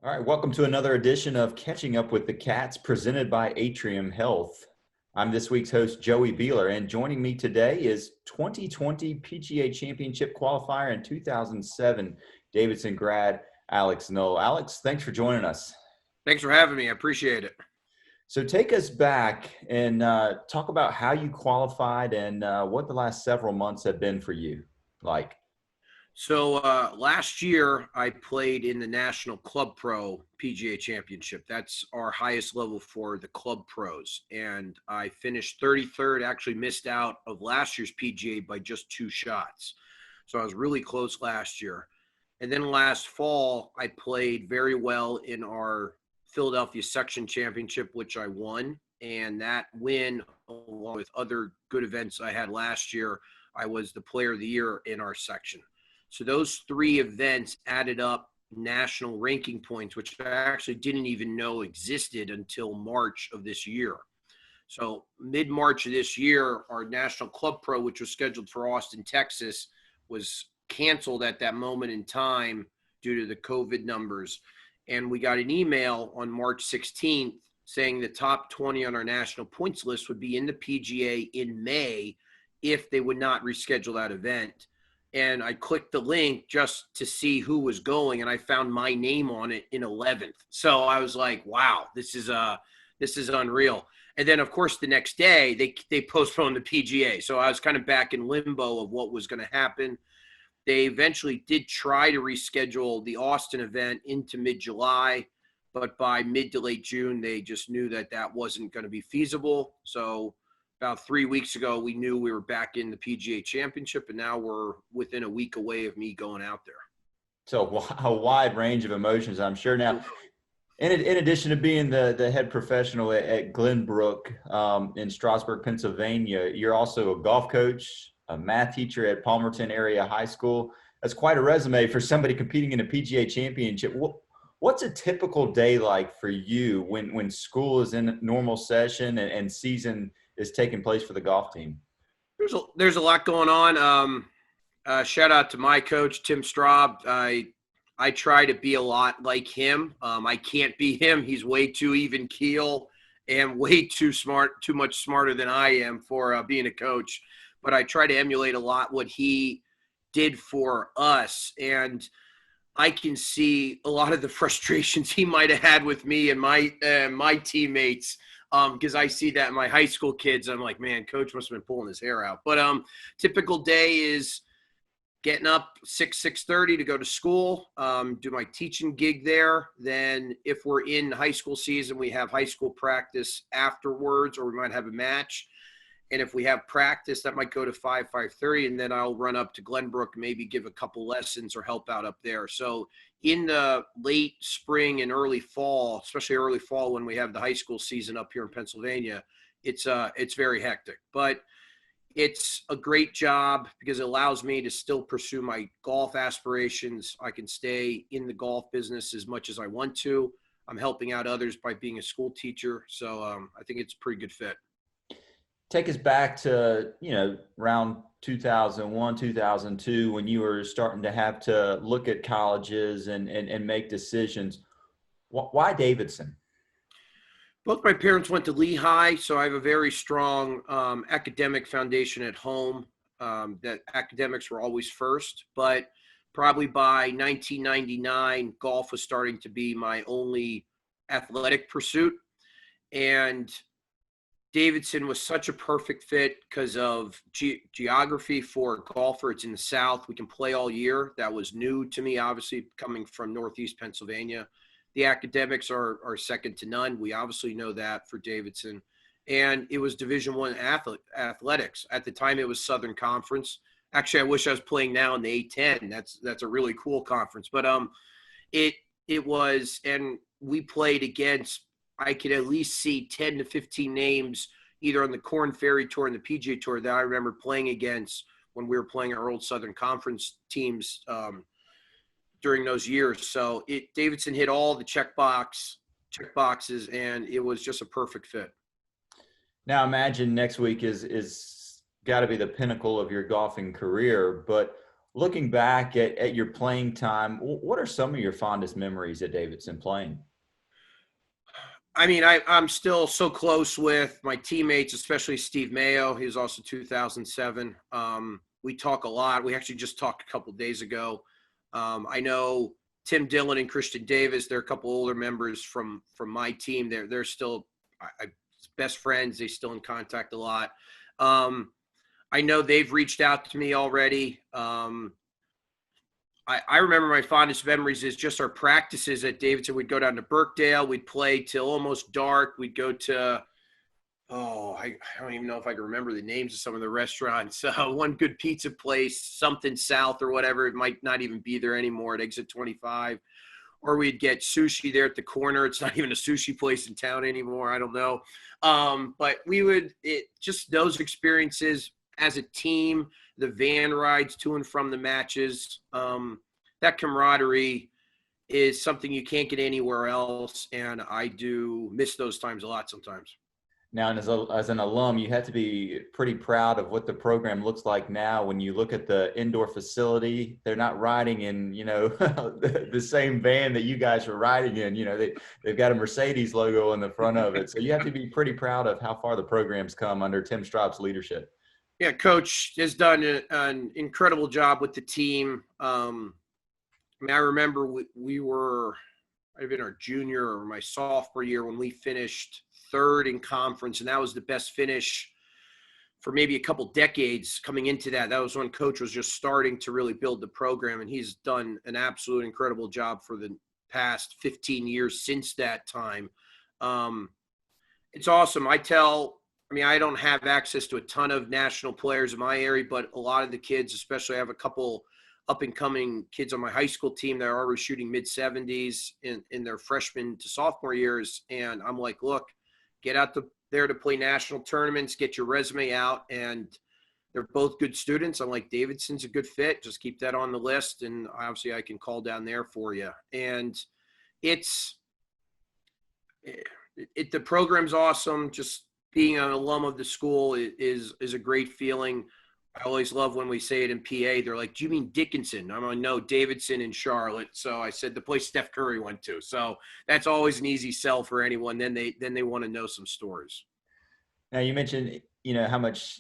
All right, welcome to another edition of Catching Up with the Cats presented by Atrium Health. I'm this week's host, Joey Beeler, and joining me today is 2020 PGA Championship qualifier and 2007 Davidson grad, Alex Knoll. Alex, thanks for joining us. Thanks for having me. I appreciate it. So take us back and talk about how you qualified and what the last several months have been for you like. So last year, I played in the National Club Pro PGA Championship. That's our highest level for the Club Pros. And I finished 33rd, actually missed out of last year's PGA by just 2 shots. So I was really close last year. And then last fall, I played very well in our Philadelphia Section Championship, which I won. And that win, along with other good events I had last year, I was the player of the year in our section. So those 3 events added up national ranking points, which I actually didn't even know existed until March of this year. So mid-March of this year, our National Club Pro, which was scheduled for Austin, Texas, was canceled at that moment in time due to the COVID numbers. And we got an email on March 16th saying the top 20 on our national points list would be in the PGA in May if they would not reschedule that event. And I clicked the link just to see who was going, and I found my name on it in 11th. So I was like, wow, this is unreal. And then, of course, the next day, they postponed the PGA. So I was kind of back in limbo of what was going to happen. They eventually did try to reschedule the Austin event into mid-July, but by mid to late June, they just knew that that wasn't going to be feasible. So about 3 weeks ago, we knew we were back in the PGA Championship, and now we're within a week away of me going out there. So a wide range of emotions, I'm sure. Now, in addition to being the head professional at Glenbrook in Strasburg, Pennsylvania, you're also a golf coach, a math teacher at Palmerton Area High School. That's quite a resume for somebody competing in a PGA Championship. What's a typical day like for you when school is in normal session and season is taking place for the golf team? There's a lot going on. Shout out to my coach, Tim Straub. I try to be a lot like him. I can't be him. He's way too even keel and way too smart, too much smarter than I am for being a coach. But I try to emulate a lot what he did for us. And I can see a lot of the frustrations he might have had with me and my teammates. Because I see that in my high school kids. I'm like, man, coach must have been pulling his hair out. But typical day is getting up 6:30 to go to school, do my teaching gig there. Then if we're in high school season, we have high school practice afterwards, or we might have a match. And if we have practice, that might go to 5:30, and then I'll run up to Glenbrook, maybe give a couple lessons or help out up there. So in the late spring and early fall, especially early fall when we have the high school season up here in Pennsylvania, it's very hectic. But it's a great job because it allows me to still pursue my golf aspirations. I can stay in the golf business as much as I want to. I'm helping out others by being a school teacher. So I think it's a pretty good fit. Take us back to, around 2001, 2002, when you were starting to have to look at colleges and make decisions. Why Davidson? Both my parents went to Lehigh, so I have a very strong academic foundation at home. That academics were always first, but probably by 1999, golf was starting to be my only athletic pursuit. And Davidson was such a perfect fit because of geography for a golfer. It's in the South. We can play all year. That was new to me, obviously, coming from Northeast Pennsylvania. The academics are second to none. We obviously know that for Davidson. And it was Division I athletics. At the time, it was Southern Conference. Actually, I wish I was playing now in the A10. That's a really cool conference. But it was, and we played against, I could at least see 10 to 15 names either on the Korn Ferry Tour and the PGA Tour that I remember playing against when we were playing our old Southern Conference teams during those years. So Davidson hit all the check boxes, and it was just a perfect fit. Now imagine next week is got to be the pinnacle of your golfing career, but Looking back at your playing time, what are some of your fondest memories at Davidson playing? I mean, I'm still so close with my teammates, especially Steve Mayo. He was also 2007. We talk a lot. We actually just talked a couple of days ago. I know Tim Dillon and Christian Davis. They're a couple older members from my team. They're still best friends. They still in contact a lot. I know they've reached out to me already. I remember my fondest memories is just our practices at Davidson. We'd go down to Birkdale. We'd play till almost dark. We'd go to, I don't even know if I can remember the names of some of the restaurants. One good pizza place, something south or whatever. It might not even be there anymore at Exit 25. Or we'd get sushi there at the corner. It's not even a sushi place in town anymore. I don't know. But just those experiences as a team, the van rides to and from the matches, that camaraderie is something you can't get anywhere else. And I do miss those times a lot sometimes. Now, and as an alum, you had to be pretty proud of what the program looks like now. When you look at the indoor facility, they're not riding in, the same van that you guys were riding in. They've got a Mercedes logo on the front of it. So you have to be pretty proud of how far the program's come under Tim Straub's leadership. Yeah, Coach has done an incredible job with the team. I remember we were, I'd been our junior or my sophomore year when we finished third in conference, and that was the best finish for maybe a couple decades coming into that. That was when Coach was just starting to really build the program, and he's done an absolute incredible job for the past 15 years since that time. It's awesome. I don't have access to a ton of national players in my area, but a lot of the kids, especially I have a couple up-and-coming kids on my high school team that are already shooting mid-70s in their freshman to sophomore years. And I'm like, look, get out there to play national tournaments, get your resume out, and they're both good students. I'm like, Davidson's a good fit. Just keep that on the list, and obviously I can call down there for you. And the program's awesome. Just being an alum of the school is a great feeling. I always love when we say it in PA. They're like, do you mean Dickinson? I'm like, no, Davidson in Charlotte. So I said the place Steph Curry went to. So that's always an easy sell for anyone. Then they want to know some stories. Now you mentioned, how much,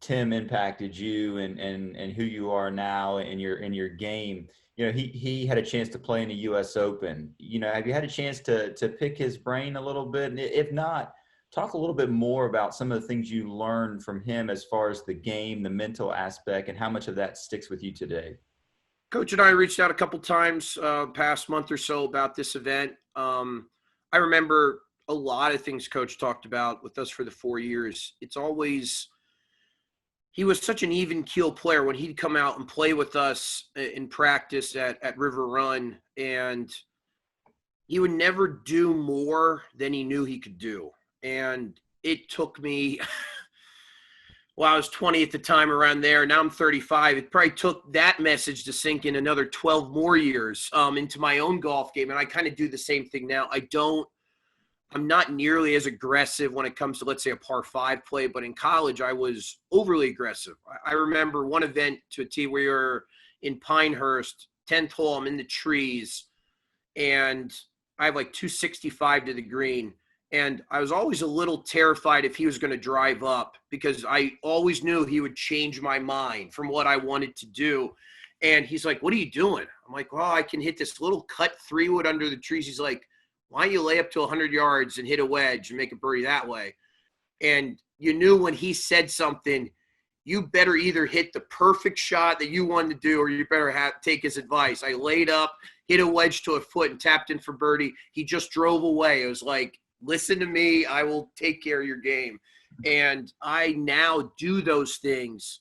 Tim impacted you and who you are now in your game. He had a chance to play in the U.S. Open. Have you had a chance to pick his brain a little bit? And if not, talk a little bit more about some of the things you learned from him as far as the game, the mental aspect, and how much of that sticks with you today. Coach and I reached out a couple times past month or so about this event. I remember a lot of things Coach talked about with us for the 4 years. He was such an even keel player when he'd come out and play with us in practice at River Run, and he would never do more than he knew he could do. And it took me, I was 20 at the time around there. Now I'm 35. It probably took that message to sink in another 12 more years into my own golf game. And I kind of do the same thing now. I'm not nearly as aggressive when it comes to, let's say, a par 5 play. But in college, I was overly aggressive. I remember one event to a tee where we were in Pinehurst, 10th hole, I'm in the trees, and I have like 265 to the green. And I was always a little terrified if he was going to drive up because I always knew he would change my mind from what I wanted to do. And he's like, what are you doing? I'm like, well, I can hit this little cut 3-wood under the trees. He's like, why don't you lay up to 100 yards and hit a wedge and make a birdie that way? And you knew when he said something, you better either hit the perfect shot that you wanted to do or you better take his advice. I laid up, hit a wedge to a foot and tapped in for birdie. He just drove away. It was like, listen to me, I will take care of your game. And I now do those things.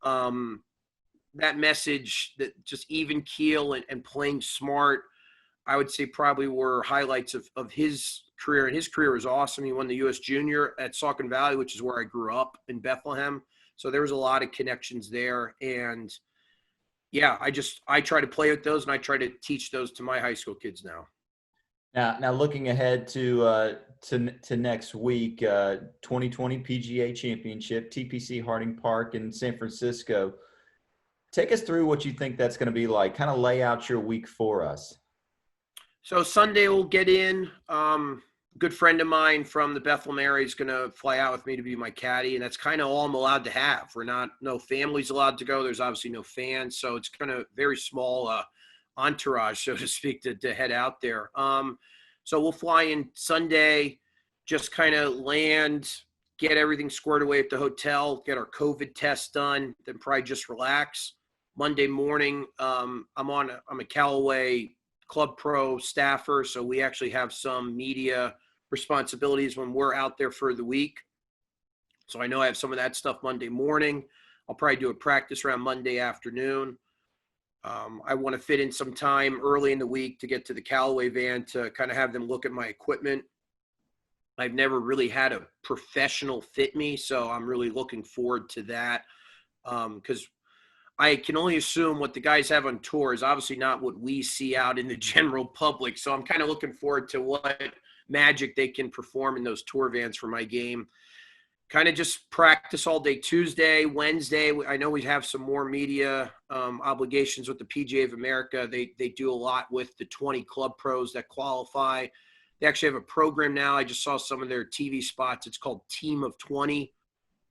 That message, that just even keel and playing smart, I would say probably were highlights of his career. And his career was awesome. He won the U.S. Junior at Saucon Valley, which is where I grew up in Bethlehem. So there was a lot of connections there. And yeah, I try to play with those and I try to teach those to my high school kids now. Now, looking ahead to next week, 2020 PGA Championship, TPC Harding Park in San Francisco. Take us through what you think that's going to be like. Kind of lay out your week for us. So Sunday we'll get in. Good friend of mine from the Bethlehem area is going to fly out with me to be my caddy, and that's kind of all I'm allowed to have. No family's allowed to go. There's obviously no fans, so it's kind of very small entourage, so to speak, to head out there. So we'll fly in Sunday, just kind of land, get everything squared away at the hotel, get our COVID test done, then probably just relax. Monday morning, I'm a Callaway Club Pro staffer, so we actually have some media responsibilities when we're out there for the week. So I know I have some of that stuff Monday morning. I'll probably do a practice round Monday afternoon. I want to fit in some time early in the week to get to the Callaway van to kind of have them look at my equipment. I've never really had a professional fit me, so I'm really looking forward to that because I can only assume what the guys have on tour is obviously not what we see out in the general public. So I'm kind of looking forward to what magic they can perform in those tour vans for my game. Kind of just practice all day Tuesday, Wednesday. I know we have some more media obligations with the PGA of America. They do a lot with the 20 club pros that qualify. They actually have a program now. I just saw some of their TV spots. It's called Team of 20.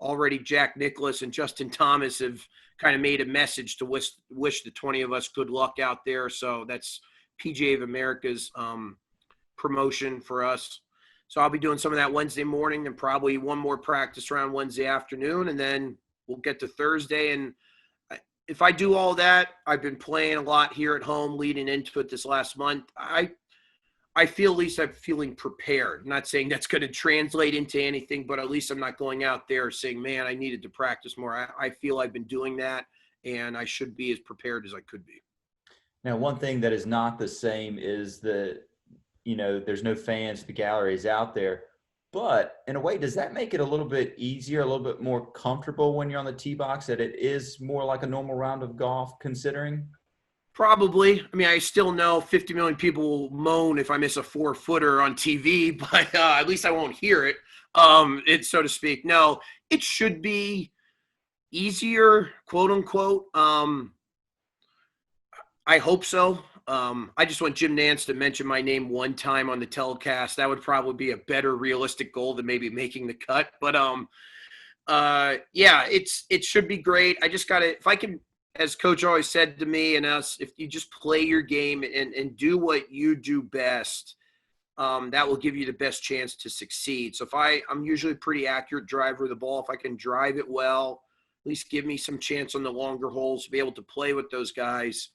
Already Jack Nicklaus and Justin Thomas have kind of made a message to wish the 20 of us good luck out there. So that's PGA of America's promotion for us. So I'll be doing some of that Wednesday morning and probably one more practice round Wednesday afternoon. And then we'll get to Thursday. And if I do all that, I've been playing a lot here at home leading into it this last month. I feel at least I'm feeling prepared. I'm not saying that's going to translate into anything, but at least I'm not going out there saying, man, I needed to practice more. I feel I've been doing that, and I should be as prepared as I could be. Now, one thing that is not the same is that, there's no fans, the gallery is out there. But in a way, does that make it a little bit easier, a little bit more comfortable when you're on the tee box, that it is more like a normal round of golf considering? Probably. I mean, I still know 50 million people will moan if I miss a 4-footer on TV, but at least I won't hear it. So to speak. No, it should be easier, quote unquote. I hope so. I just want Jim Nance to mention my name one time on the telecast. That would probably be a better realistic goal than maybe making the cut. But yeah, it should be great. I just gotta, if I can, as coach always said to me and us, if you just play your game and do what you do best, that will give you the best chance to succeed. So I'm usually a pretty accurate driver of the ball. If I can drive it well, at least give me some chance on the longer holes to be able to play with those guys.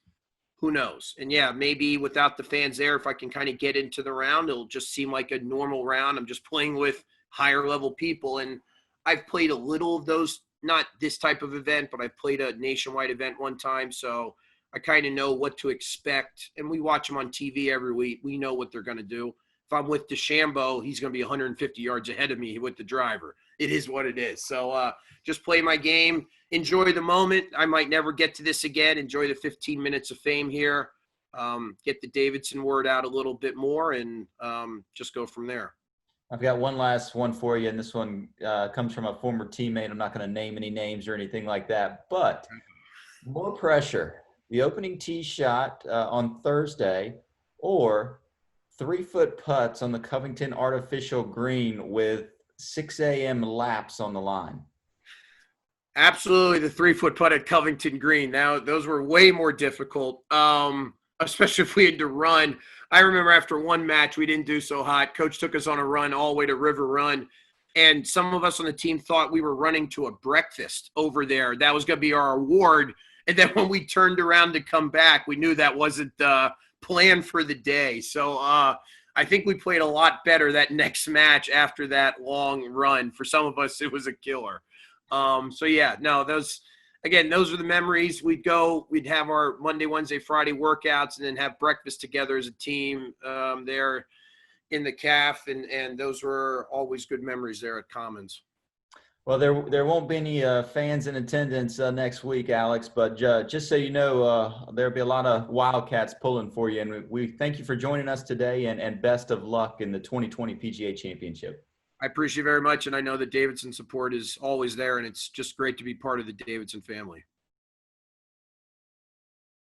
Who knows? And yeah, maybe without the fans there, if I can kind of get into the round, it'll just seem like a normal round. I'm just playing with higher level people. And I've played a little of those, not this type of event, but I played a nationwide event one time. So I kind of know what to expect. And we watch them on TV every week. We know what they're going to do. If I'm with DeChambeau, he's going to be 150 yards ahead of me with the driver. It is what it is. So just play my game. Enjoy the moment. I might never get to this again. Enjoy the 15 minutes of fame here. Get the Davidson word out a little bit more and just go from there. I've got one last one for you, and this one comes from a former teammate. I'm not going to name any names or anything like that, but more pressure. The opening tee shot on Thursday or 3-foot putts on the Covington artificial green with 6 a.m. laps on the line. Absolutely, the 3-foot putt at Covington Green. Now, those were way more difficult, especially if we had to run. I remember after one match, we didn't do so hot. Coach took us on a run all the way to River Run, and some of us on the team thought we were running to a breakfast over there. That was going to be our award. And then when we turned around to come back, we knew that wasn't planned for the day. So I think we played a lot better that next match after that long run. For some of us, it was a killer. So yeah, no, those are the memories. We'd have our Monday, Wednesday, Friday workouts and then have breakfast together as a team there in the CAF. And those were always good memories there at Commons. Well, there won't be any fans in attendance next week, Alex, but just so you know, there'll be a lot of Wildcats pulling for you. And we thank you for joining us today and best of luck in the 2020 PGA Championship. I appreciate it very much, and I know the Davidson support is always there, and it's just great to be part of the Davidson family.